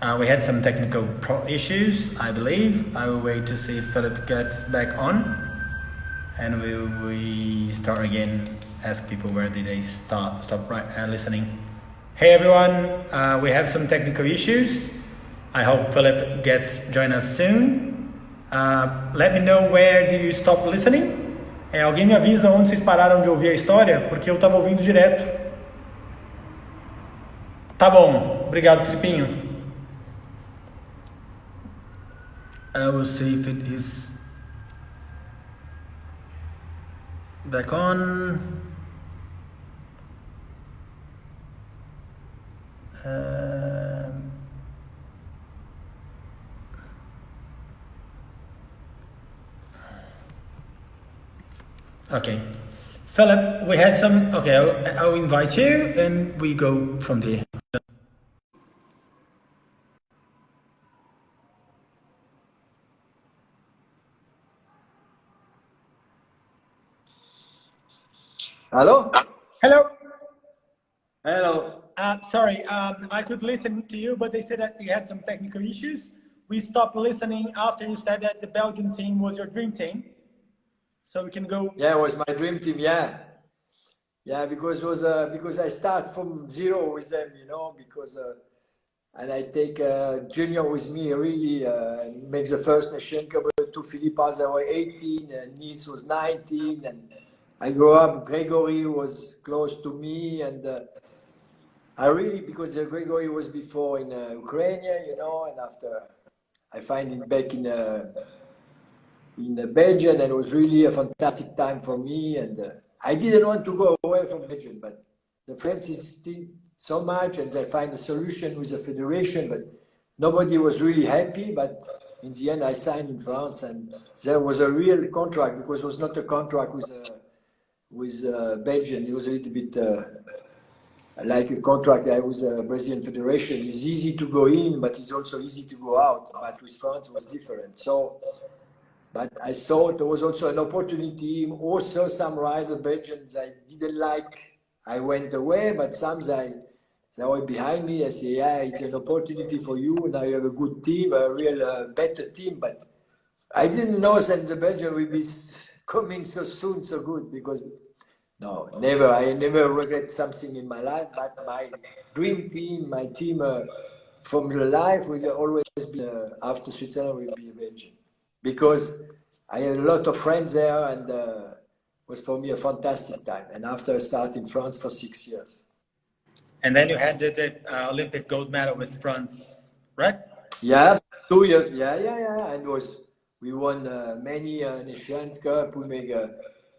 We had some technical issues, I believe. I will wait to see if Philip gets back on. And we start again, ask people where did they stop listening. Hey everyone, we have some technical issues. I hope Philip join us soon. Let me know where did you stop listening. Alguém me avisa onde vocês pararam de ouvir a história, porque eu estava ouvindo direto. Tá bom, obrigado, Filipinho. I will see if it is back on. Okay, Philip, we had some. Okay, I'll invite you, and we go from there. Hello? Hello. Hello. Sorry, I could listen to you, but they said that you had some technical issues. We stopped listening after you said that the Belgian team was your dream team. So we can go. Yeah, it was my dream team. Yeah, because it was because I start from zero with them, because and I take junior with me really make the first nation cup to Philippe as I was 18 and Nice was 19 and I grew up. Gregory was close to me and I really because Gregory was before in Ukraine, and after I find him back in Belgium, and it was really a fantastic time for me. And I didn't want to go away from Belgium, but the French insisted so much, and they find a solution with the federation, but nobody was really happy. But in the end, I signed in France, and there was a real contract because it was not a contract with Belgium. It was a little bit like a contract with the Brazilian Federation. It's easy to go in, but it's also easy to go out. But with France, it was different. So. But I thought there was also an opportunity. Also, some rider Belgians I didn't like. I went away, but some they were behind me. I say, yeah, it's an opportunity for you. Now you have a good team, a real better team. But I didn't know that the Belgian will be coming so soon, so good. Because no, never. I never regret something in my life. But my dream team, my team from the life will always be after Switzerland will be Belgium. Because I had a lot of friends there and it was for me a fantastic time. And after I started in France for 6 years. And then you had the Olympic gold medal with France, right? Yeah, 2 years. Yeah. And we won many Nations Cup. We made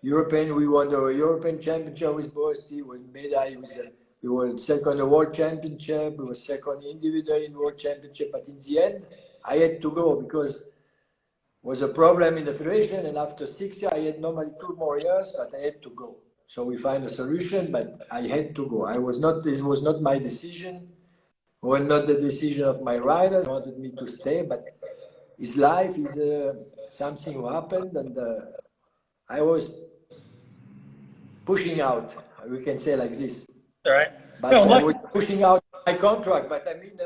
European. We won the European Championship with Bosti. We were second in the World Championship. We were second individual in World Championship. But in the end, I had to go because was a problem in the federation, and after 6 years, I had normally 2 more years, but I had to go. So we find a solution, but I had to go. This was not my decision, or not the decision of my riders. They wanted me to stay, but his life is something who happened, and I was pushing out. We can say like this. All right. But I was pushing out my contract, but I mean.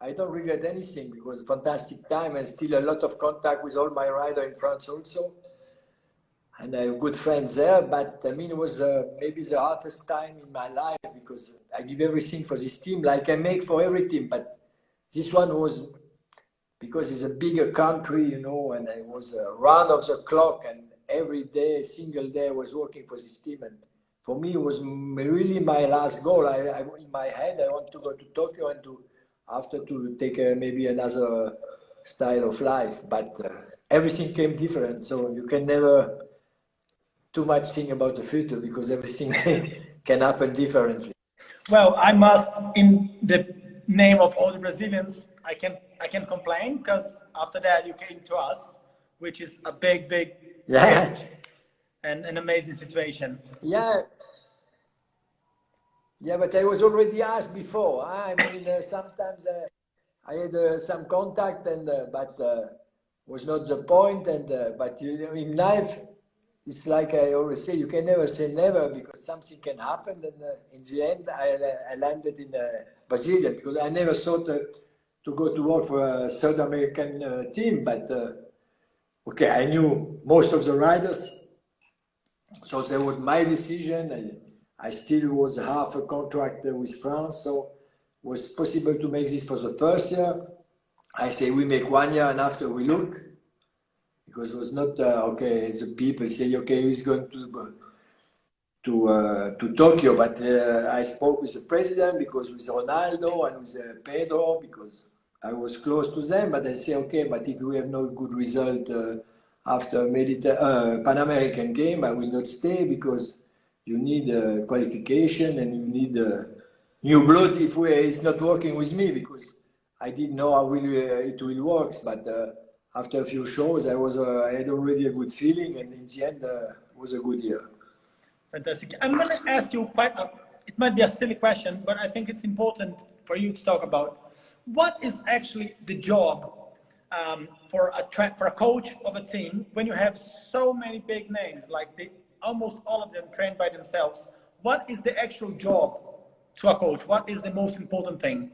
I don't regret anything because fantastic time and still a lot of contact with all my riders in France also. And I have good friends there, but I mean, it was maybe the hardest time in my life because I give everything for this team like I make for every team. But this one was because it's a bigger country, and I was round of the clock and every day, single day I was working for this team. And for me, it was really my last goal. In my head, I want to go to Tokyo and after to take maybe another style of life, but everything came different. So you can never too much think about the future because everything can happen differently. Well, I must, in the name of all the Brazilians, I can complain because after that you came to us, which is a big and an amazing situation. Yeah, but I was already asked before. I mean, sometimes I had some contact, but was not the point. But in life, it's like I always say, you can never say never because something can happen. And in the end, I landed in Brazil because I never thought to go to work for a South American team, but okay, I knew most of the riders, so that was my decision. I still was half a contract with France, so it was possible to make this for the first year. I say we make 1 year and after we look, because it was not okay. The people say okay, he's going to Tokyo, but I spoke with the president because with Ronaldo and with Pedro because I was close to them. But I say okay, but if we have no good result after Pan American game, I will not stay because you need qualification and you need new blood if it's not working with me because I didn't know how it will work. But after a few shows, I had already a good feeling, and in the end, it was a good year. Fantastic. I'm going to ask you it might be a silly question, but I think it's important for you to talk about. What is actually the job for a coach of a team when you have so many big names, like almost all of them trained by themselves? What is the actual job to a coach? What is the most important thing?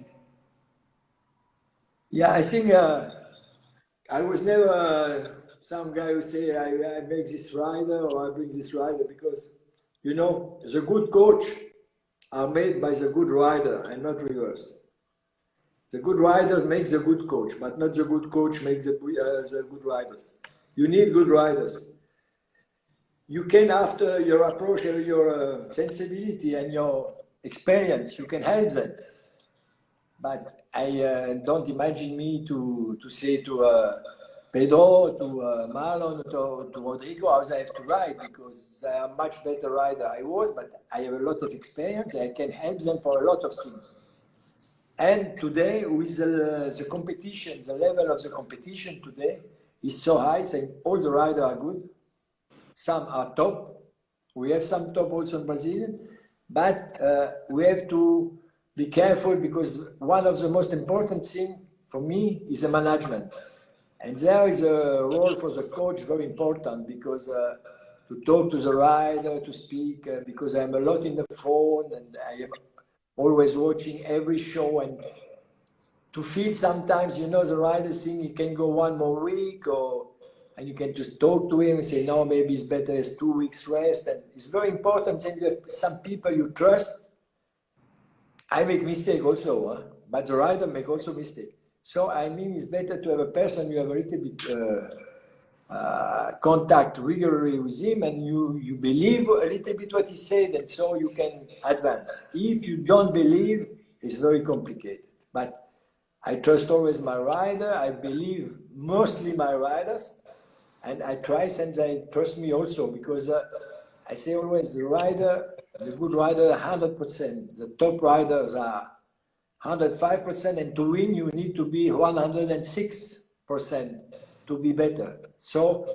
Yeah, I think I was never some guy who say I make this rider or I bring this rider because, you know, the good coach are made by the good rider and not reverse. The good rider makes the good coach, but not the good coach makes the good riders. You need good riders. You can, after your approach, your sensibility and your experience, you can help them. But I don't imagine me to say to Pedro, to Marlon, to Rodrigo how they have to ride because they are much better rider I was, but I have a lot of experience. I can help them for a lot of things. And today, with the competition, the level of the competition today is so high, saying all the riders are good. Some are top. We have some top also in Brazil, but we have to be careful because one of the most important things for me is the management. And there is a role for the coach very important because to talk to the rider, to speak, because I'm a lot in the phone and I am always watching every show and to feel sometimes, you know, the rider think he can go one more week and you can just talk to him and say, no, maybe it's better as 2 weeks rest. And it's very important that you have some people you trust. I make mistake also, but the rider make also mistake. So I mean, it's better to have a person you have a little bit contact regularly with him and you believe a little bit what he said and so you can advance. If you don't believe, it's very complicated. But I trust always my rider. I believe mostly my riders and I try and they trust me also because I say always the good rider 100%. The top riders are 105%, and to win you need to be 106% to be better. So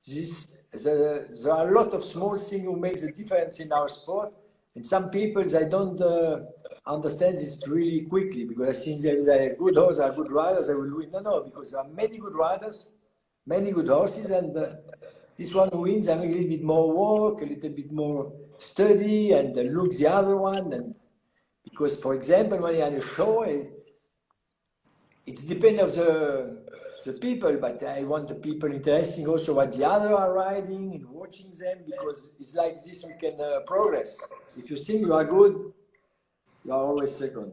there are a lot of small things who make the difference in our sport, and some people they don't understand this really quickly because I think there are good horses, are good riders, they will win. No, because there are many good riders, many good horses, and this one who wins, I make a little bit more work, a little bit more study, and look the other one, and because, for example, when you're on a show, it's depends of the people, but I want the people interesting also what the other are riding and watching them, because it's like this we can progress. If you think you are good, you are always second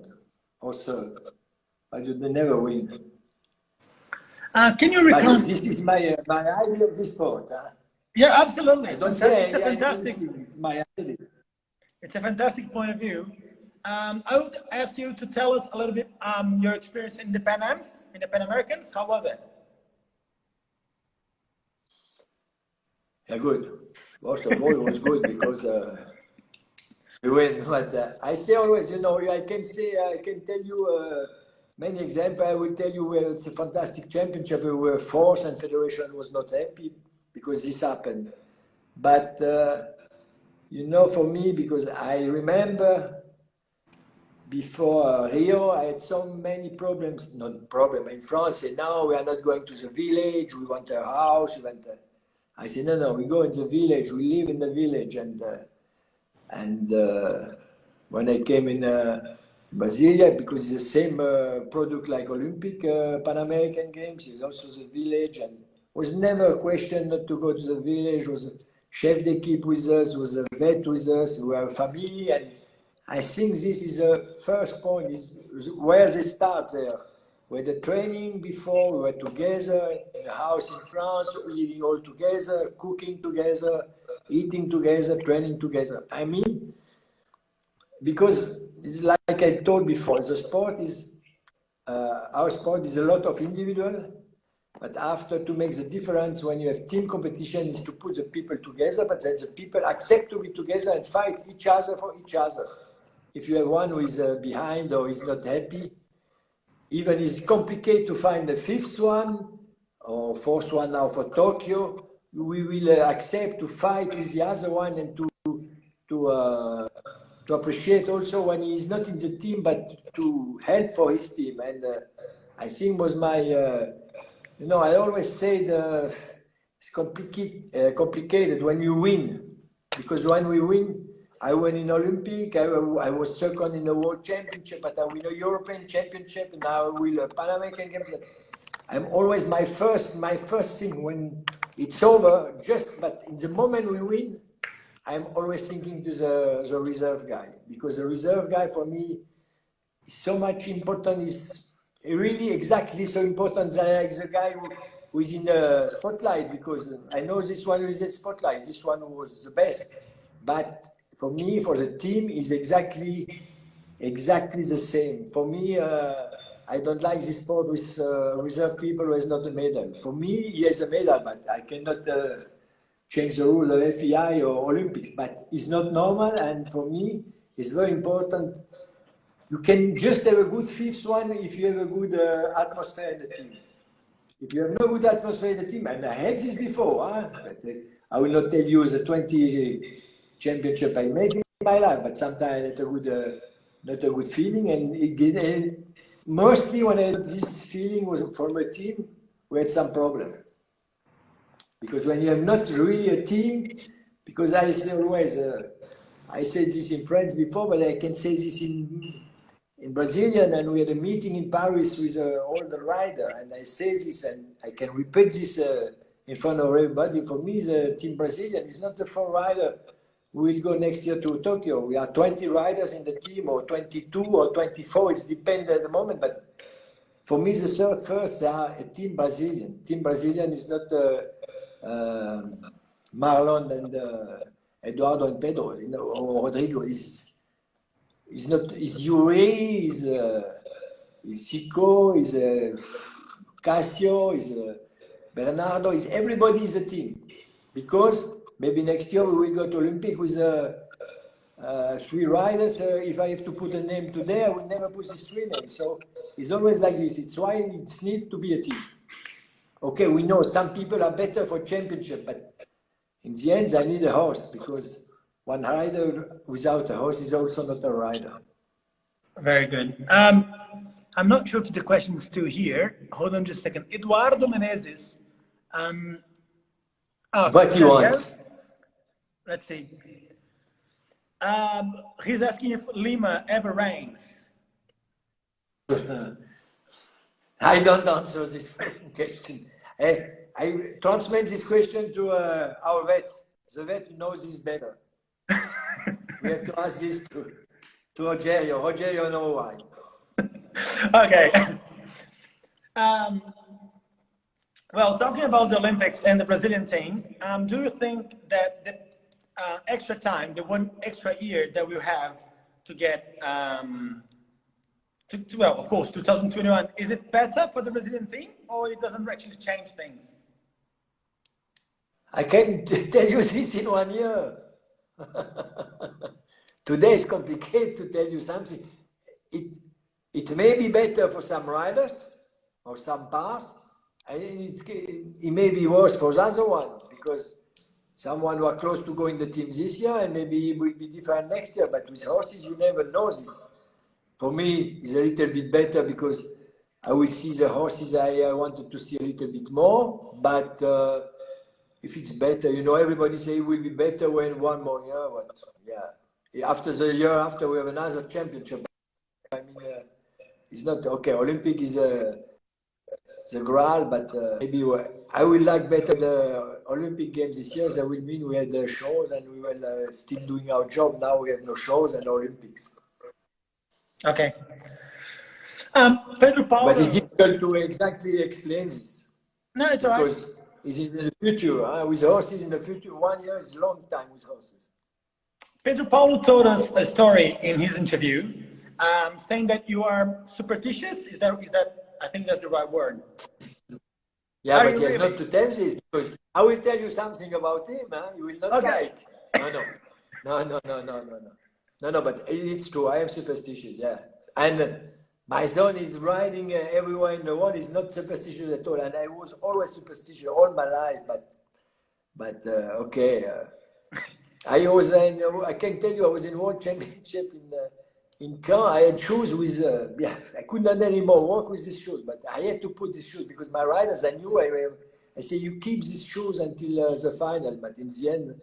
or third, but you never win. Can you recount? This is my idea of this sport. Yeah, absolutely. I don't say it's fantastic. It's my idea. It's a fantastic point of view. I would ask you to tell us a little bit your experience in the Pan Ams, in the Pan Americans. How was it? Yeah, good. Most of all, it was good because we win. But I say always, you know, I can tell you many examples. I will tell you where it's a fantastic championship. We were fourth and Federation was not happy because this happened. But, you know, for me, because I remember before Rio, I had so many problems, not problem in France, say, no, we are not going to the village, we want a house, I said, no, we go in the village, we live in the village, and when I came in Brasilia, because it's the same product like Olympic, Pan American Games. It's also the village, and was never a question not to go to the village. Was a chef d'équipe with us, was a vet with us. We were a family, and I think this is the first point. Is where they start there. Where the training before we were together in a house in France, living all together, cooking together, eating together, training together. I mean, because it's like I told before, the sport is, our sport is a lot of individual, but after to make the difference when you have team competition is to put the people together, but then the people accept to be together and fight each other for each other. If you have one who is behind or is not happy, even it's complicated to find the fifth one or fourth one now for Tokyo, we will accept to fight with the other one and to appreciate also when he is not in the team, but to help for his team. And I think was my, I always say it's complicated when you win, because when we win, I won in Olympic, I was second in the World Championship, but I win a European Championship, and now I win a Pan American Games. I'm always my first thing when it's over, but in the moment we win, I'm always thinking to the reserve guy, because the reserve guy for me is so much important, is really exactly so important that I like the guy who is in the spotlight, because I know this one who is in the spotlight, this one who was the best. But for me, for the team, is exactly the same. For me, I don't like this sport with reserve people who has not a medal. For me, he has a medal, but I cannot change the rule of FEI or Olympics. But it's not normal, and for me, it's very important. You can just have a good fifth one if you have a good atmosphere in the team. If you have no good atmosphere in the team, and I had this before, but I will not tell you the 20 championship I made in my life, but sometimes not a good feeling, and mostly when I had this feeling was from a team, we had some problem. Because when you have not really a team, because I say always, I said this in French before, but I can say this in Brazilian, and we had a meeting in Paris with all the rider, and I say this, and I can repeat this in front of everybody. For me, the team Brazilian is not the 4 rider. We will go next year to Tokyo. We are 20 riders in the team, or 22 or 24. It depends at the moment. But for me, the first are a team Brazilian. Team Brazilian is not Marlon and Eduardo and Pedro, or Rodrigo. Is not. Is Yuri? Is Chico? Is Casio? Is Bernardo? Is everybody is a team, because maybe next year we will go to Olympic with 3 riders. If I have to put a name today, I will never put these 3 names. So it's always like this. It's why it needs to be a team. Okay, we know some people are better for championship, but in the end, I need a horse, because one rider without a horse is also not a rider. Very good. I'm not sure if the question is still here. Hold on just a second. Eduardo Menezes. What do you want? Let's see. He's asking if Lima ever rains. I don't answer this question. I transmit this question to our vet. The vet knows this better. We have to ask this to Rogerio. Rogerio knows why. Okay. Well, talking about the Olympics and the Brazilian team, do you think that the extra time, the 1 extra year that we have to get, well, of course, 2021, is it better for the Brazilian team, or it doesn't actually change things? I can tell you this in 1 year. Today is complicated to tell you something. It may be better for some riders or some paths, and it may be worse for the other one, because someone who are close to go in the team this year, and maybe it will be different next year. But with horses, you never know this. For me, it's a little bit better, because I will see the horses I wanted to see a little bit more. But if it's better, everybody say it will be better when 1 more year. But yeah, after the year after, we have another championship. I mean, it's not okay. Olympic is the graal, but maybe I will like better the Olympic Games this year. That will mean we had the shows and we were still doing our job. Now we have no shows and Olympics. Okay. Pedro Paulo. But it's difficult to exactly explain this. No, it's all right. Because it's in the future. With horses in the future, 1 year is a long time with horses. Pedro Paulo told us a story in his interview, saying that you are superstitious. Is that? I think that's the right word. Yeah, but he has not to tell this, because I will tell you something about him. You will not like. No, but it's true. I am superstitious, yeah. And my son is riding everywhere in the world. He's not superstitious at all. And I was always superstitious all my life. But okay. I can tell you, I was in World Championship in Caen. I had shoes with, I could not anymore walk with these shoes, but I had to put these shoes because my riders, I knew, I say, you keep these shoes until the final. But in the end,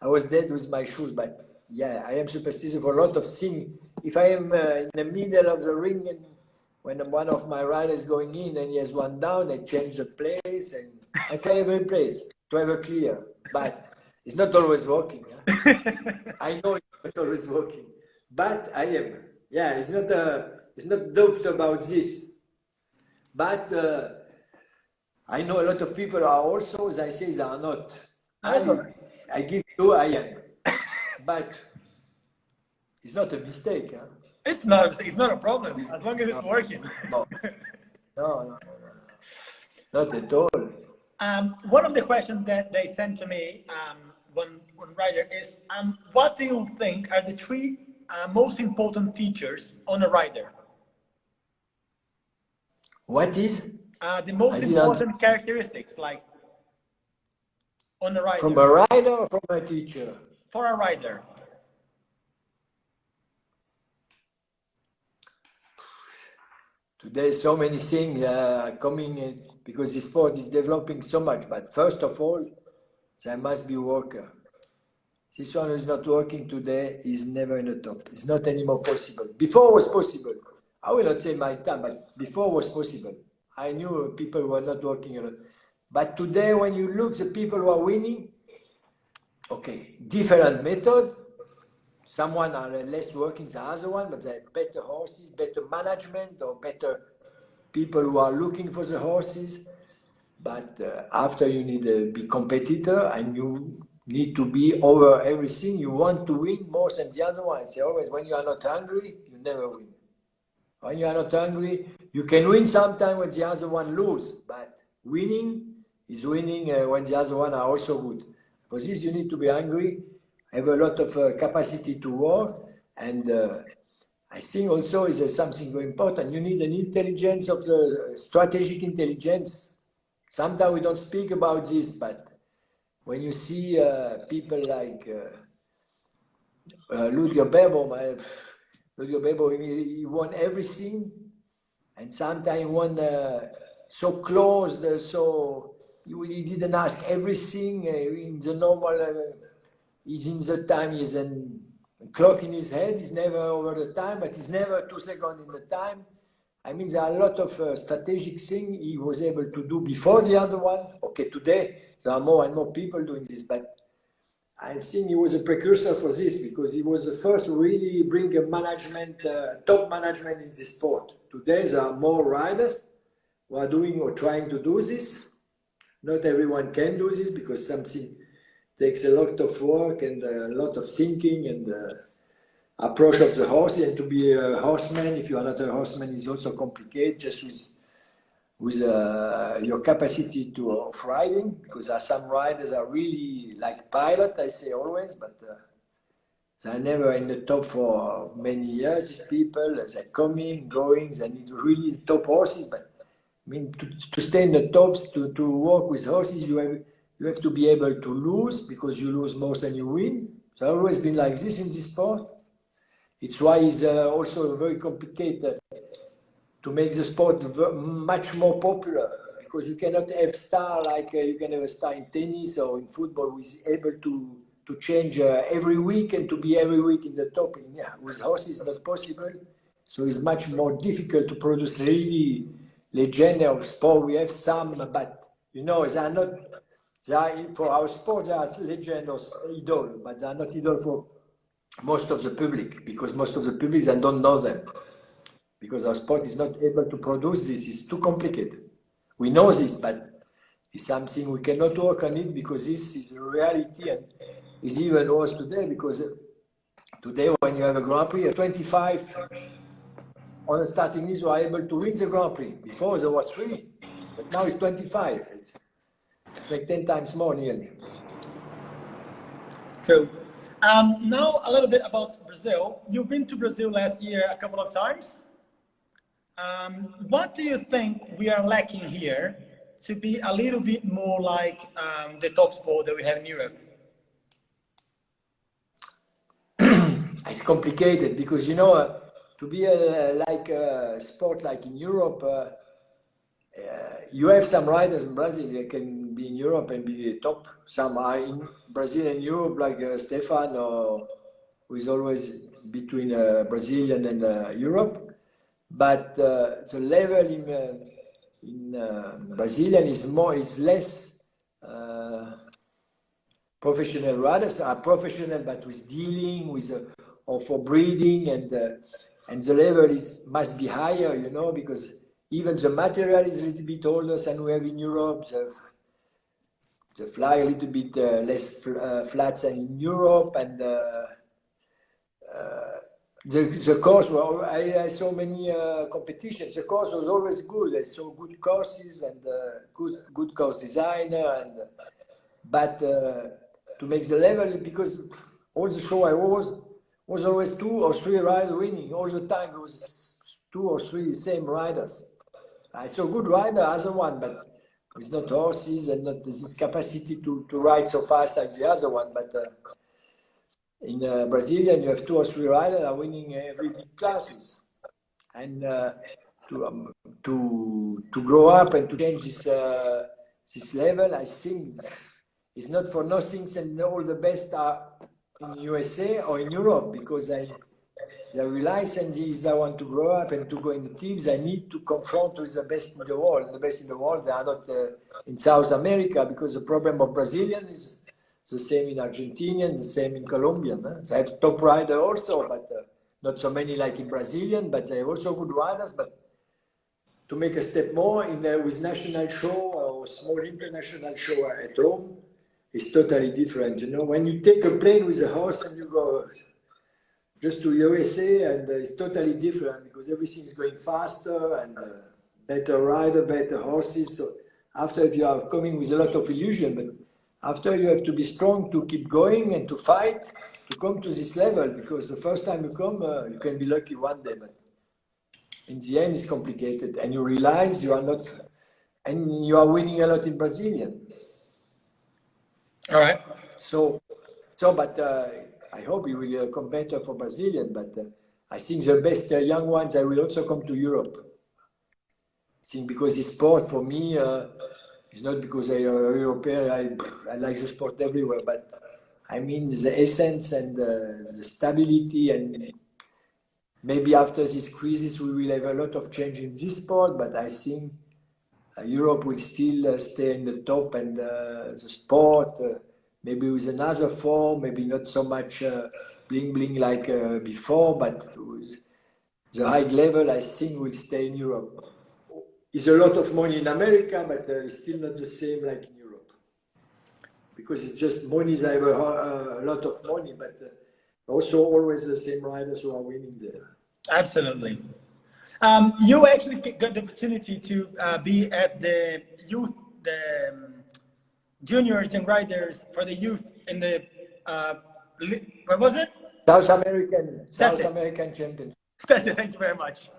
I was dead with my shoes. But yeah, I am superstitious for a lot of things. If I am in the middle of the ring and when one of my riders is going in and he has one down, I change the place and I play every place to have a clear. But it's not always working. Huh? I know it's not always working. But I am. Yeah, it's not doubt about this. But I know a lot of people are also, as I say, they are not. I give you, I am. But it's not a mistake. Huh? It's not a problem, as long as it's working. No, not at all. One of the questions that they sent to me, one rider, is what do you think are the three most important features on a rider? What is? The most important characteristics, like on a rider. From a rider or from a teacher? For a rider. Today, so many things coming in because the sport is developing so much. But first of all, there must be worker. This one who is not working today is never in the top. It's not anymore possible. Before was possible. I will not say my time, but before was possible. I knew people were not working a lot. But today, when you look, the people who are winning, okay, different method. Someone are less working than the other one, but they have better horses, better management, or better people who are looking for the horses. But after you need to be competitor and you need to be over everything. You want to win more than the other one. I say always, when you are not hungry, you never win. When you are not hungry, you can win sometime when the other one lose, but winning is winning when the other one are also good. For this, you need to be hungry, have a lot of capacity to work, and I think also is something very important. You need an intelligence of the strategic intelligence. Sometimes we don't speak about this, but when you see people like Ludo Bebo, he won everything, and sometimes he won so close, so he didn't ask everything in the normal. He's in the time. He has a clock in his head. He's never over the time, but he's never 2 seconds in the time. I mean, there are a lot of strategic things he was able to do before the other one. Okay, today there are more and more people doing this, but I think he was a precursor for this because he was the first to really bring a management, top management in this sport. Today there are more riders who are doing or trying to do this. Not everyone can do this because something takes a lot of work and a lot of thinking and approach of the horse. And to be a horseman, if you are not a horseman, is also complicated just with your capacity of riding, because there are some riders are really like pilot, I say always, but they're never in the top for many years. These people, they're coming, going, they need really top horses. But I mean, to stay in the tops, to work with horses, you have to be able to lose, because you lose more than you win. It's always been like this in this sport. It's why it's also very complicated to make the sport much more popular, because you cannot have star like you can have a star in tennis or in football, who is able to change every week and to be every week in the top. Yeah, with horses it's not possible. So it's much more difficult to produce really legend of sport. We have some, but you know, they are not. They are for our sport. They are legend or idol, but they are not idol for most of the public, because most of the public they don't know them, because our sport is not able to produce this. It's too complicated. We know this, but it's something we cannot work on it, because this is a reality, and is even worse today, because today when you have a Grand Prix, 25 on a starting list were able to win the Grand Prix. Before there was 3, but now it's 25. It's like 10 times more nearly. So now a little bit about Brazil. You've been to Brazil last year a couple of times. What do you think we are lacking here to be a little bit more like the top sport that we have in Europe? It's complicated, because you know, to be like a sport like in Europe, you have some riders in Brazil that can be in Europe and be top. Some are in Brazil and Europe, like Stefan, who is always between Brazilian and Europe. But the level in Brazilian is less. Professional riders are professional, but with dealing with or for breeding, and the level must be higher, you know, because even the material is a little bit older than we have in Europe. The fly a little bit less flat than in Europe, and the course. Well, I saw many competitions. The course was always good. I saw good courses and good course designer, but to make the level, because all the show I was always 2 or 3 riders winning all the time. It was 2 or 3 same riders. I saw good rider, other one, but with not horses and not this capacity to ride so fast like the other one. But in Brazilian, you have 2 or 3 riders are winning every big classes, and to grow up and to change this level, I think it's not for nothing, and all the best are in USA or in Europe, because they realize, and if they want to grow up and to go in the teams, they need to confront with the best in the world. The best in the world, they are not in South America, because the problem of Brazilian is the same in Argentinian, the same in Colombian. They have top riders also, but not so many like in Brazilian, but they have also good riders. But to make a step more with national show or small international show at home, it's totally different. You know, when you take a plane with a horse and you go just to USA, and it's totally different, because everything is going faster and better rider, better horses. So after, if you are coming with a lot of illusion, but after you have to be strong to keep going and to fight to come to this level, because the first time you come, you can be lucky one day, but in the end it's complicated, and you realize you are not, and you are winning a lot in Brazilian. All right. But I hope it will come better for Brazilian, but I think the best young ones, I will also come to Europe. I think because this sport for me is not because I am European, I like the sport everywhere, but I mean the essence and the stability, and maybe after this crisis we will have a lot of change in this sport, but I think Europe will still stay in the top, and the sport, maybe with another form, maybe not so much bling bling like before, but the high level, I think, will stay in Europe. It's a lot of money in America, but it's still not the same like in Europe, because it's just money. They have a lot of money, but also always the same riders who are winning there. Absolutely. You actually got the opportunity to be at the youth, the juniors and riders for the youth in the where was it? South American Championship. That's it. Thank you very much.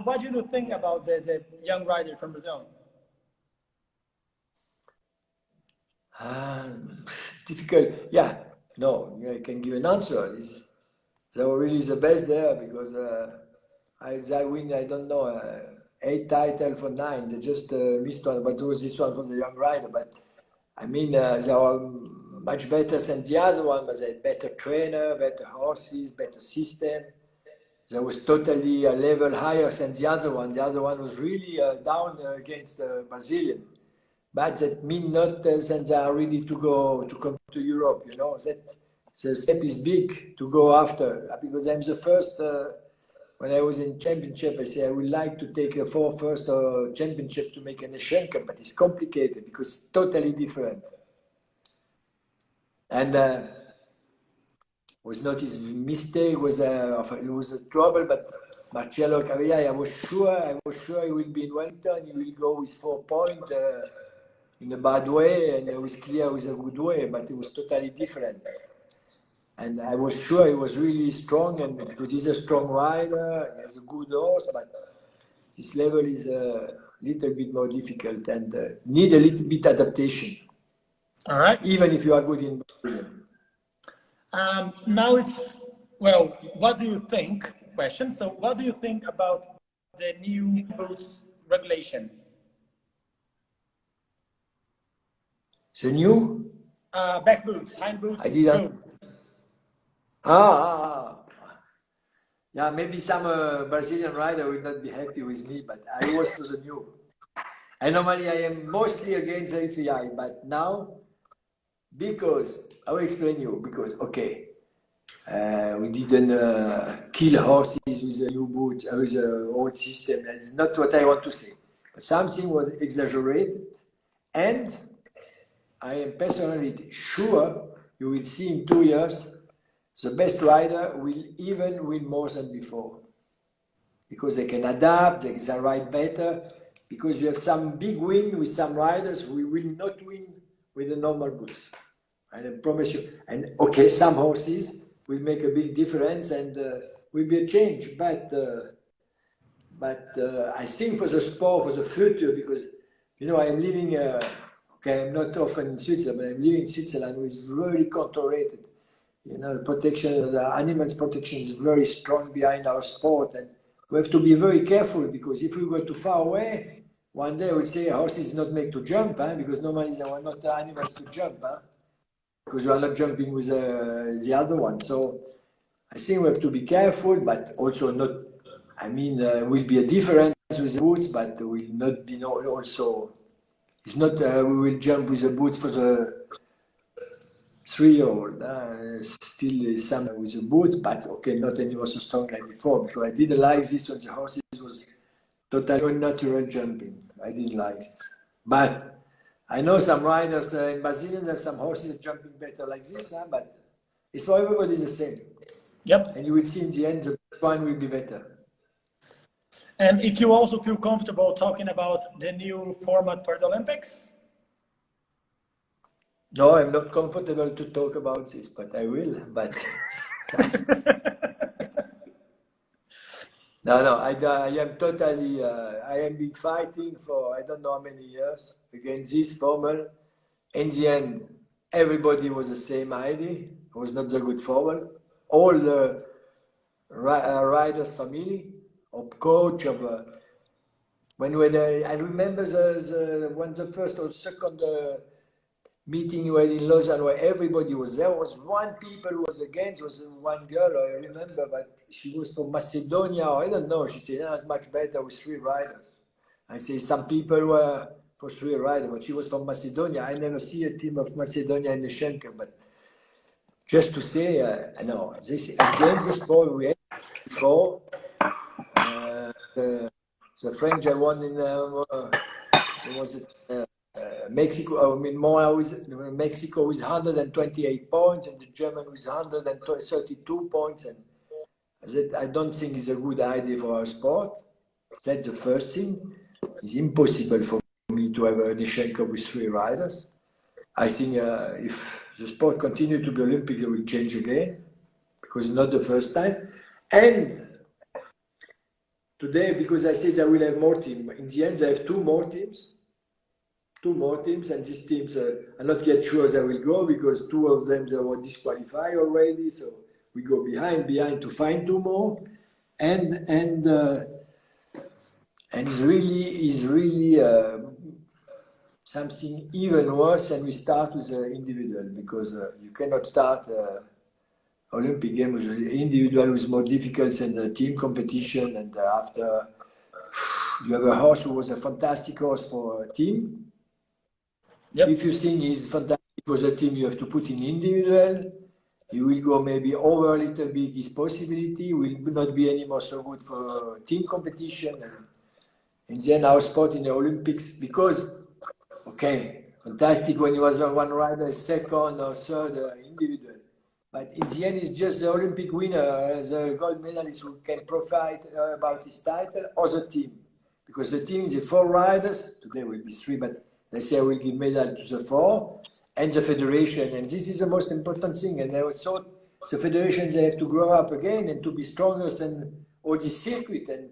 What do you think about the young rider from Brazil? It's difficult. Yeah, no, I can give an answer. They were really the best there, because I win, I don't know, 8 titles for 9. They just missed one, but it was this one for the young rider. But I mean, they are much better than the other one, but they had better trainer, better horses, better system. that was totally a level higher than the other one. The other one was really down against the Brazilian. But that means not that they are ready to come to Europe, you know, that the step is big to go after. Because I'm the first, when I was in championship, I say I would like to take a first championship to make a nation cup, but it's complicated because it's totally different. And was not his mistake, it was a trouble, but Marcello Cavia, I was sure he will be in Wellington, he will go with 4 points in a bad way, and it was clear with a good way, but it was totally different. And I was sure he was really strong, and because he's a strong rider, he has a good horse, but this level is a little bit more difficult and need a little bit adaptation. All right. Even if you are good in Brazilian. Now it's, well, what do you think? Question. So what do you think about the new boots regulation? The new? Back boots, hind boots. I didn't. Yeah, maybe some Brazilian rider will not be happy with me, but I was for the new. And normally I am mostly against the FAI, but now, because, I will explain you, because, okay, we didn't kill horses with the new boots, with the old system. That's not what I want to say. But something was exaggerated, and I am personally sure you will see in 2 years the best rider will even win more than before. Because they can adapt, they can ride better, because you have some big win with some riders who will not win with the normal boots. And I promise you, and okay, some horses will make a big difference and will be a change, but I think for the sport, for the future, because, you know, I'm living, okay, I'm not often in Switzerland, but I'm living in Switzerland, which is really controlled. You know, protection, the animals protection is very strong behind our sport, and we have to be very careful, because if we go too far away, one day we'll say horses not made to jump, because normally they were not animals to jump, because you are not jumping with the other one. So I think we have to be careful, but also not, I mean, will be a difference with the boots, but will not be also, it's not we will jump with the boots for the 3-year-old, still some with the boots, but okay, not anymore so strong like before, because I didn't like this when the horses was totally unnatural jumping. I didn't like this. But I know some riders in Brazil have some horses jumping better like this, but it's for everybody the same. Yep. And you will see in the end the one will be better. And if you also feel comfortable talking about the new format for the Olympics? No, I'm not comfortable to talk about this, but I will. But no, I am totally. I have been fighting for I don't know how many years against this formal. In the end, everybody was the same idea. It was not the good formal. All the riders' family, of coach, of when I remember the first or second. Meeting you had in Lausanne where everybody was there. Was one people who was against, was one girl, I remember, but she was from Macedonia, or I don't know. She said, it's much better with 3 riders. I say some people were for 3 riders, but she was from Macedonia. I never see a team of Macedonia in the Schenker, but just to say, no, this against the sport we had before. The French I won in was it? Mexico, Mexico with 128 points, and the German with 132 points, and that I don't think is a good idea for our sport. That's the first thing. It's impossible for me to have a nation cup with 3 riders. I think if the sport continues to be Olympic, it will change again, because it's not the first time. And today, because I said I will have more teams, in the end I have 2 more teams. 2 more teams, and these teams are not yet sure they will go, because 2 of them they were disqualified already. So we go behind to find 2 more, and it's really something even worse. And we start with the individual, because you cannot start Olympic Games, individual was more difficult than the team competition. And after, you have a horse who was a fantastic horse for a team. Yep. If you think he's fantastic for the team, you have to put in individual. He will go maybe over a little bit his possibility, will not be anymore so good for team competition. And then our sport in the Olympics, because, okay, fantastic when you was one rider, second or third individual. But in the end, it's just the Olympic winner, the gold medalist who can profit about his title, or the team. Because the team is the 4 riders, today will be 3, but they say we'll give medal to the 4, and the federation. And this is the most important thing. And I thought the federations, they have to grow up again and to be stronger than all this circuit and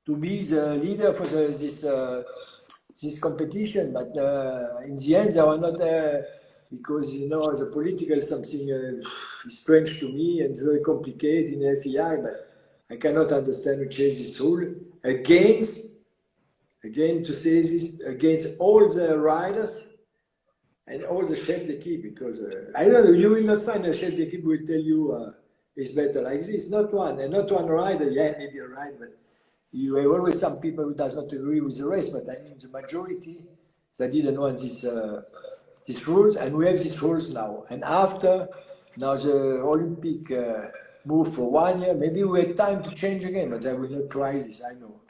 to be the leader for this competition. But in the end, they are not because, you know, the political something is strange to me and it's very complicated in the FEI, but I cannot understand who changed this rule again to say this, against all the riders and all the chef d'équipe, because I don't know, you will not find a chef d'équipe who will tell you it's better like this. Not one, and not one rider, yeah, maybe a rider, but you have always some people who does not agree with the rest, but I mean the majority, they didn't want these rules, and we have these rules now. And after, now the Olympic move for 1 year, maybe we have time to change again, but I will not try this, I know.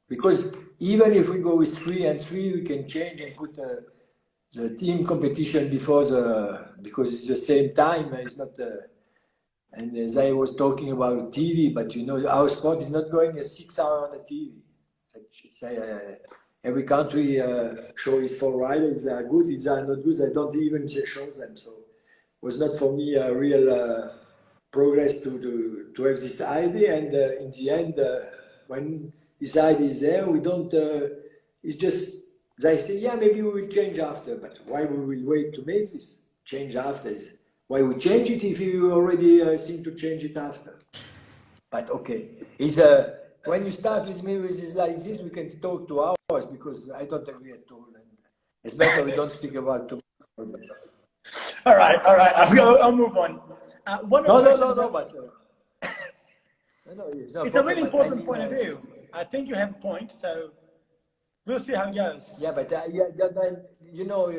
Because even if we go with 3 and 3, we can change and put the team competition before because it's the same time, it's not and as I was talking about TV, but you know, our sport is not going a 6 hour on the TV. Every country shows 4 riders, if they are good, if they are not good, they don't even show them. So it was not for me a real progress to have this idea. And in the end, when this idea is there, we don't, it's just, they say, yeah, maybe we will change after, but why we will wait to make this change after? Why we change it if you already seem to change it after? But okay, when you start with me with this like this, we can talk 2 hours because I don't agree at all. And it's better we don't speak about too much. All right. I'll move on. It's a really important point of view. I think you have a point, so we'll see how it goes. Yeah, but you know,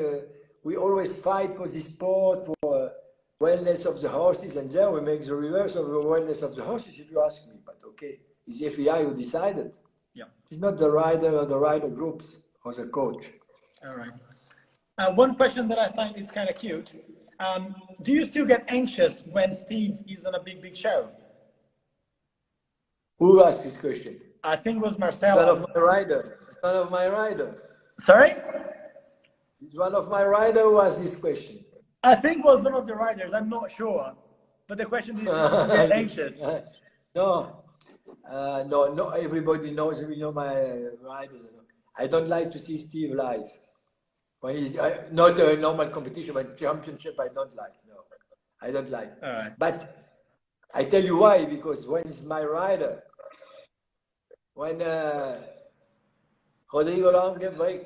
we always fight for the sport, for wellness of the horses, and then we make the reverse of the wellness of the horses, if you ask me. But okay, it's the FEI who decided. Yeah. It's not the rider or the rider groups or the coach. All right. One question that I find is kind of cute. Do you still get anxious when Steve is on a big show? Who asked this question? I think it was Marcelo. It's one of my rider. It's one of my rider. Sorry? It's one of my rider who asked this question. I think it was one of the riders. I'm not sure. But the question is, do you get anxious? No, everybody knows, we know my rider. I don't like to see Steve live. When he's, not a normal competition, but championship, I don't like. No, I don't like. All right. But I tell you why, because when it's my rider, when Rodrigo Lam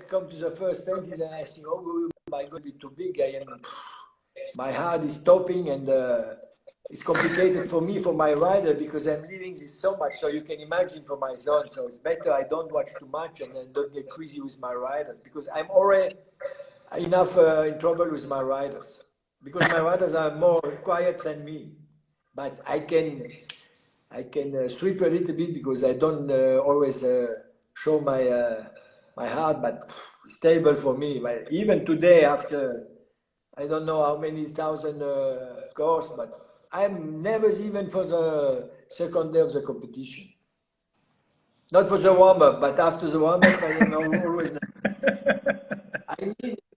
come to the first fence, and I think, oh my God, be too big. My heart is stopping, and it's complicated for me, for my rider, because I'm living this so much. So you can imagine for my son. So it's better I don't watch too much and then don't get crazy with my riders, because I'm already enough in trouble with my riders, because my riders are more quiet than me. But I can sweep a little bit because I don't always show my heart, but stable for me. But even today, after I don't know how many thousand course, but I'm nervous even for the second day of the competition. Not for the warm-up, but after the warm-up, I don't know, always.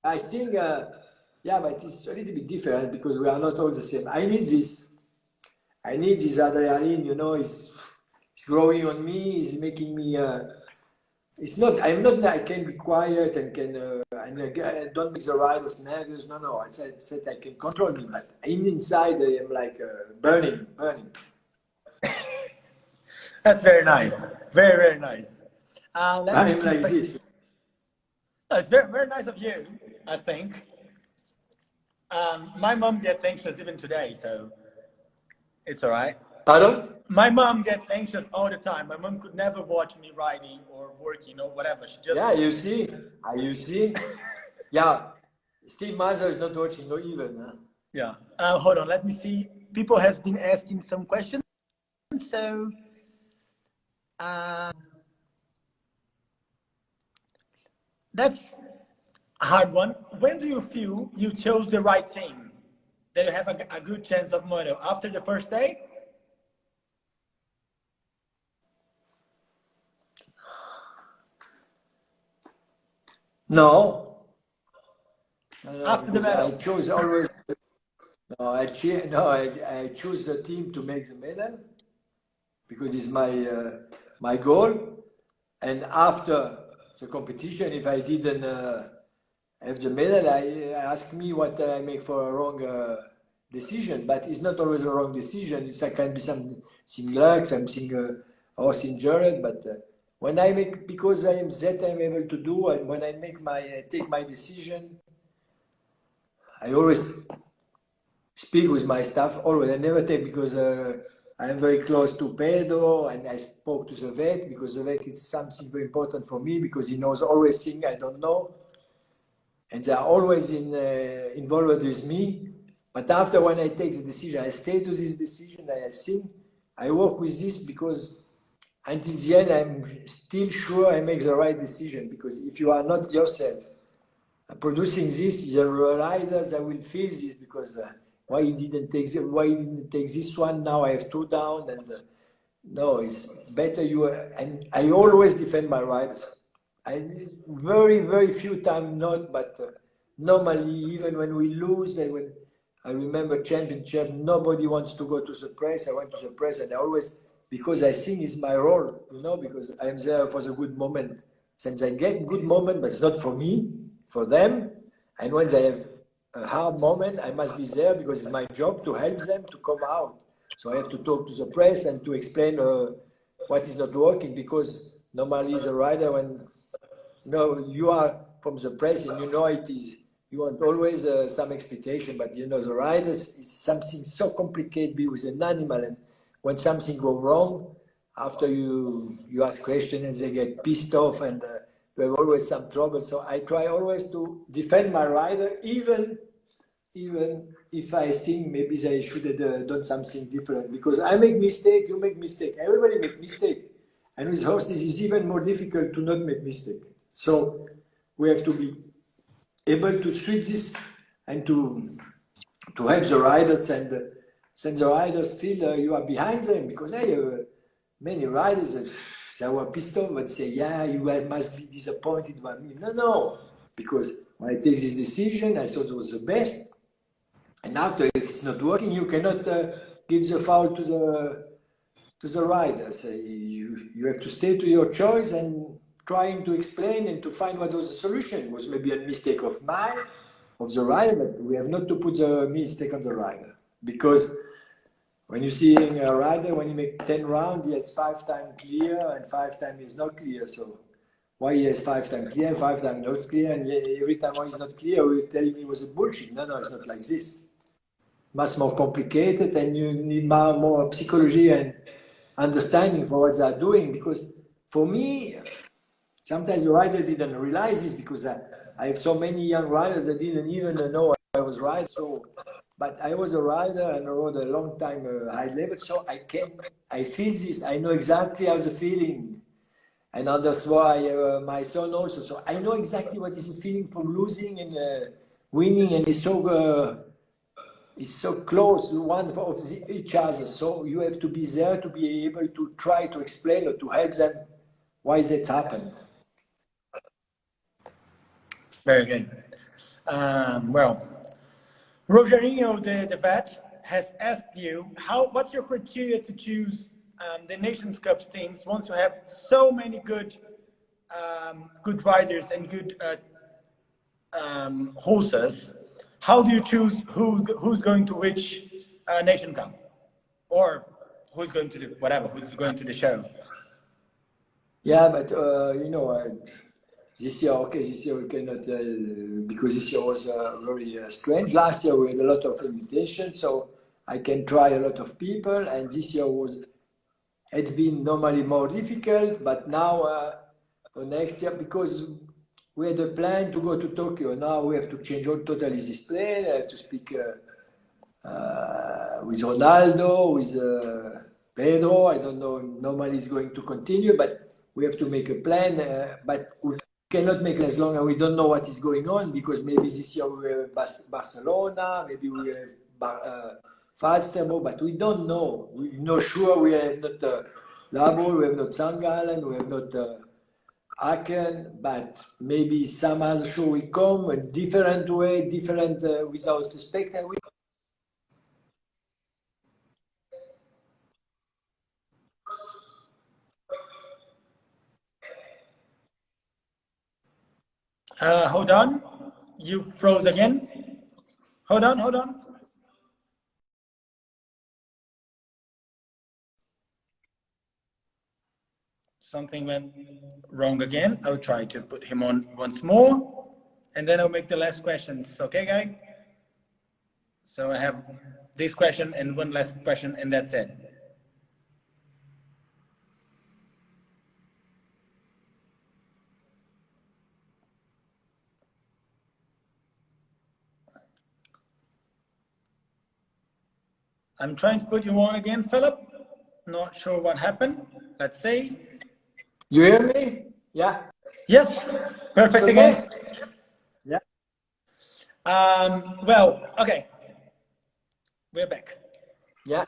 I think, yeah, but it's a little bit different because we are not all the same. I need this adrenaline, you know, it's growing on me, it's making me, I can be quiet and I don't make the riders nervous, no, I said I can control me, but inside I am like burning. That's very nice, very nice. I'm like this. It's very, very nice of you, I think. My mom gets anxious even today, so It's all right. Pardon? My mom gets anxious all the time. My mom could never watch me riding or working or whatever. She just Yeah, you see. You see. Yeah. Steve Mazur is not watching, not even. Huh? Yeah. Hold on. Let me see. People have been asking some questions. So, that's a hard one. When do you feel you chose the right team? That you have a good chance of money? After the first day? No. After the medal? I chose always. No, I choose the team to make the medal because it's my goal. And after the competition, if I didn't have the medal, I ask me what I make for a wrong decision. But it's not always a wrong decision. It can be something luck, something horse injured. But when I make, because I am that I'm able to do, and when I take my decision, I always speak with my staff. Always, I never take because I am very close to Pedro, and I spoke to the vet because the vet is something very important for me because he knows always things I don't know, and they are always involved with me. But after when I take the decision, I stay to this decision. I think I work with this because until the end, I'm still sure I make the right decision. Because if you are not yourself producing this, the riders that will feel this because why he didn't take this one? Now I have two down, and no, it's better you. And I always defend my riders. I very few times not, but normally even when we lose, when I remember championship, nobody wants to go to the press. I went to the press, and I always, because I think it's my role, because I'm there for the good moment. Since I get good moment, but it's not for me, for them. And when they have a hard moment, I must be there because it's my job to help them to come out. So I have to talk to the press and to explain what is not working, because normally the rider, when you are from the press and it is, you want always some expectation, but the riders is something so complicated with an animal, and when something goes wrong, after you ask questions and they get pissed off, and you have always some trouble. So I try always to defend my rider, even if I think maybe they should have done something different, because I make mistake, you make mistake, everybody make mistake, and with horses it's even more difficult to not make mistake. So we have to be able to switch this and to help the riders, and since the riders feel you are behind them, because many riders that they were pissed off and say, yeah, you must be disappointed by me. No, because when I take this decision, I thought it was the best. And after, if it's not working, you cannot give the foul to the riders. You have to stay to your choice and trying to explain and to find what was the solution. It was maybe a mistake of mine, of the rider, but we have not to put the mistake on the rider. Because when you see a rider, when he makes 10 rounds, he has 5 times clear and 5 times he's not clear. So why he has 5 times clear and 5 times not clear, and every time when he's not clear, we're telling me it was a bullshit. No, it's not like this. Much more complicated, and you need more psychology and understanding for what they are doing. Because for me, sometimes the rider didn't realize this, because I have so many young riders that didn't even know I was riding. So, but I was a rider and I rode a long time high level, so I feel this. I know exactly how the feeling, and that's why my son also. So I know exactly what is the feeling from losing and winning, and it's so close one of each other. So you have to be there to be able to try to explain or to help them why that happened. Very good. Well, Rogerinho, the vet, has asked you, what's your criteria to choose the Nations Cup teams once you have so many good riders and good horses? How do you choose who's going to which Nation Cup, or who's going to who's going to the show? Yeah, but this year we cannot, because this year was very strange. Last year we had a lot of invitations, so I can try a lot of people, and this year had been normally more difficult, but now for next year, because we had a plan to go to Tokyo, now we have to change totally this plan. I have to speak with Ronaldo, with Pedro. I don't know, normally it's going to continue, but we have to make a plan, but we cannot make it as long as we don't know what is going on, because maybe this year we will have Barcelona, maybe we will have Falsterbo, but we don't know. We're not sure. We have not Labo, we have not St. Gallen, we have not Aachen, but maybe some other show will come a different way, different without a spectacle. Hold on, you froze again. Hold on. Something went wrong again. I'll try to put him on once more, and then I'll make the last questions. Okay, guys? So I have this question and one last question, and that's it. I'm trying to put you on again, Philip. Not sure what happened. Let's see. You hear me? Yeah. Yes, perfect Okay. again. Yeah. Well, okay. We're back. Yeah.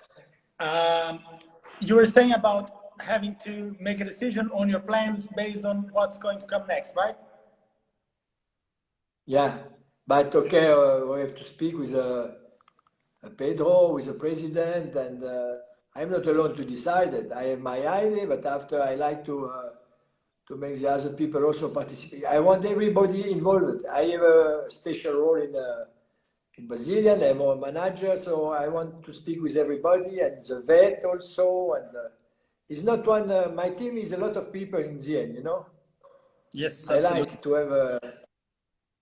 You were saying about having to make a decision on your plans based on what's going to come next, right? Yeah. But okay, we have to speak with Pedro, with the president, and I'm not alone to decide it. I have my idea, but after I like to make the other people also participate. I want everybody involved. I have a special role in Brazilian. I'm a manager, so I want to speak with everybody, and the vet also. And it's not one. My team is a lot of people in the end, you know. Yes, I absolutely. like to have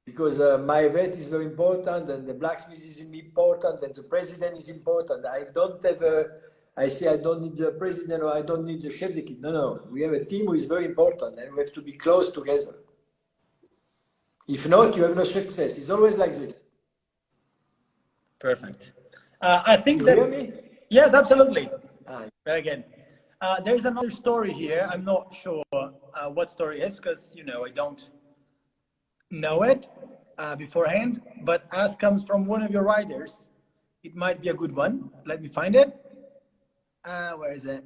because my vet is very important, and the blacksmith is important, and the president is important. I don't have I say I don't need the president or I don't need the chef d'équipe. No. We have a team who is very important, and we have to be close together. If not, you have no success. It's always like this. Perfect. I think You that's... hear me? Yes, absolutely. Ah, Again, there's another story here. I'm not sure what story it is, because, you know, I don't know it beforehand, but as comes from one of your writers, it might be a good one. Let me find it. Where is it?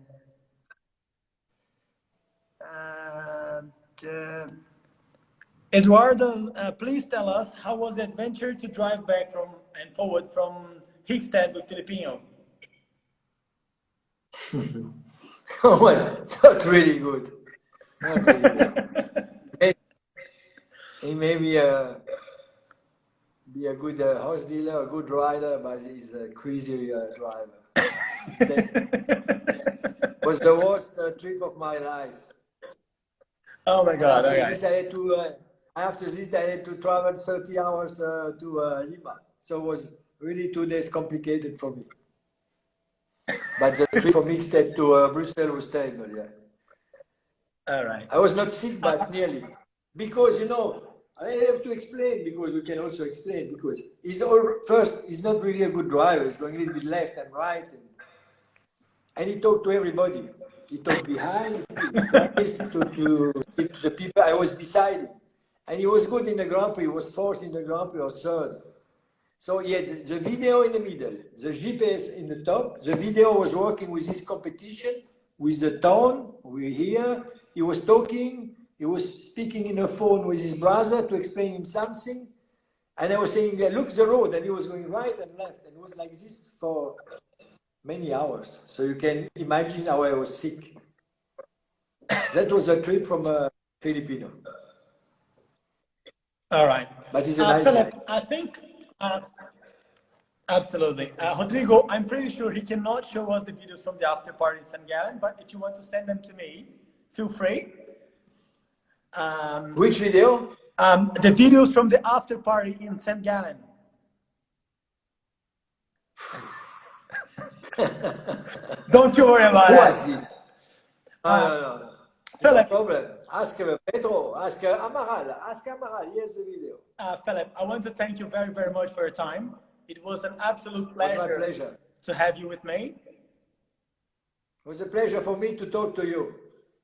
Eduardo, please tell us, how was the adventure to drive back from and forward from Hickstead with Filipino? well, not really good. Not really good. He may be a good horse dealer, a good rider, but he's a crazy driver. Was the worst trip of my life. Oh my God! After Okay. this, I had to travel 30 hours to Lima. So it was really 2 days complicated for me. But the trip from Hickstead to Brussels was terrible. Yeah. All right. I was not sick, but nearly. Because, you know, I have to explain, because we can also explain, because he's not really a good driver. He's going a little bit left and right. And he talked to everybody. He talked behind, he tried to speak to the people. I was beside him. And he was good in the Grand Prix. He was fourth in the Grand Prix or third. So he had the video in the middle, the GPS in the top. The video was working with his competition, with the tone. We hear. He was talking. He was speaking in a phone with his brother to explain him something. And I was saying, look the road. And he was going right and left. And it was like this for many hours. So you can imagine how I was sick. That was a trip from a Filipino. All right. But he's a nice Philip, guy. I think, absolutely. Rodrigo, I'm pretty sure he cannot show us the videos from the after party in St. Gallen, but if you want to send them to me, feel free. Which video? The videos from the after party in St. Gallen. Don't you worry about Who it. asked this? No. Philip. No problem. Ask Pedro. Ask Amaral. Ask Amaral. Here's the video. Philip, I want to thank you very, very much for your time. It was an absolute It was my pleasure pleasure. to have you with me. It was a pleasure for me to talk to you.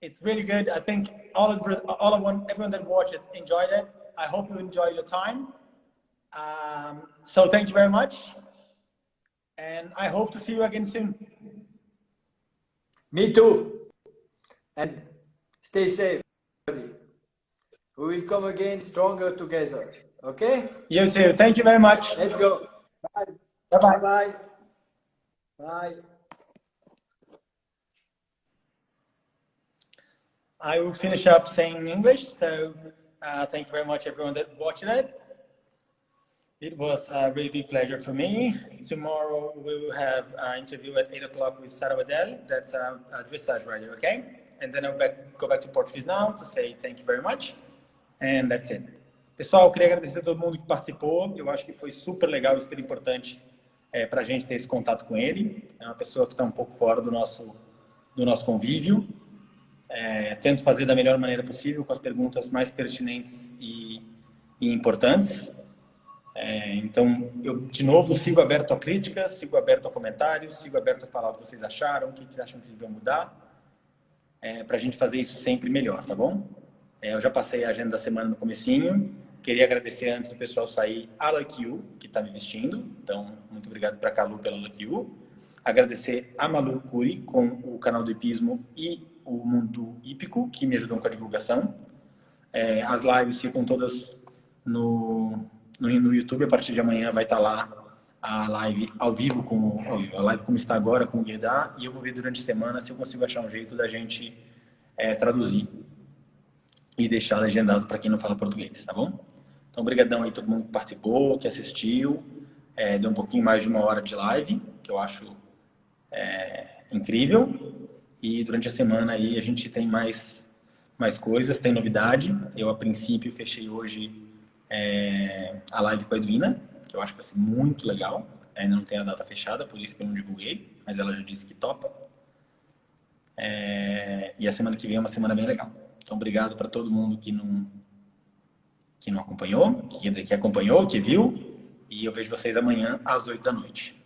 It's really good. I think everyone that watched it enjoyed it. I hope you enjoyed your time. So thank you very much. And I hope to see you again soon. Me too. And stay safe. We will come again stronger together. Okay? You too. Thank you very much. Let's go. Bye. Bye-bye. Bye. Bye. I will finish up saying in English. So thank you very much, everyone that watched it. It was a really big pleasure for me. Tomorrow we will have an interview at 8 o'clock with Sarah Waddell. That's a dressage rider, okay? And then I'll go back to Portuguese now to say thank you very much. And that's it. Pessoal, eu queria agradecer a todo mundo que participou. Eu acho que foi super legal e super importante para a gente ter esse contato com ele. É uma pessoa que está um pouco fora do nosso convívio. Tento fazer da melhor maneira possível, com as perguntas mais pertinentes e importantes. Então, eu, de novo, sigo aberto a críticas, sigo aberto a comentários, sigo aberto a falar o que vocês acharam, o que vocês acham que devem mudar, para a gente fazer isso sempre melhor, tá bom? Eu já passei a agenda da semana no comecinho. Queria agradecer, antes do pessoal sair, a Lucky You, que está me vestindo. Então, muito obrigado para a Calu pela Lucky You. Agradecer a Malu Curi, com o canal do Hipismo e o Mundo Hípico, que me ajudam com a divulgação. As lives ficam todas no YouTube. A partir de amanhã vai estar lá a live ao vivo, a live como está agora com o Guerdat, e eu vou ver durante a semana se eu consigo achar um jeito da gente traduzir e deixar legendado para quem não fala português, tá bom? Então, brigadão aí todo mundo que participou, que assistiu. Deu um pouquinho mais de 1 hora de live, que eu acho incrível. E durante a semana aí a gente tem mais coisas, tem novidade. Eu, a princípio, fechei hoje a live com a Edwina, que eu acho que vai ser muito legal. Ainda não tem a data fechada, por isso que eu não divulguei, mas ela já disse que topa. E a semana que vem é uma semana bem legal. Então, obrigado para todo mundo que não acompanhou, quer dizer, que acompanhou, que viu. E eu vejo vocês amanhã às 8 da noite.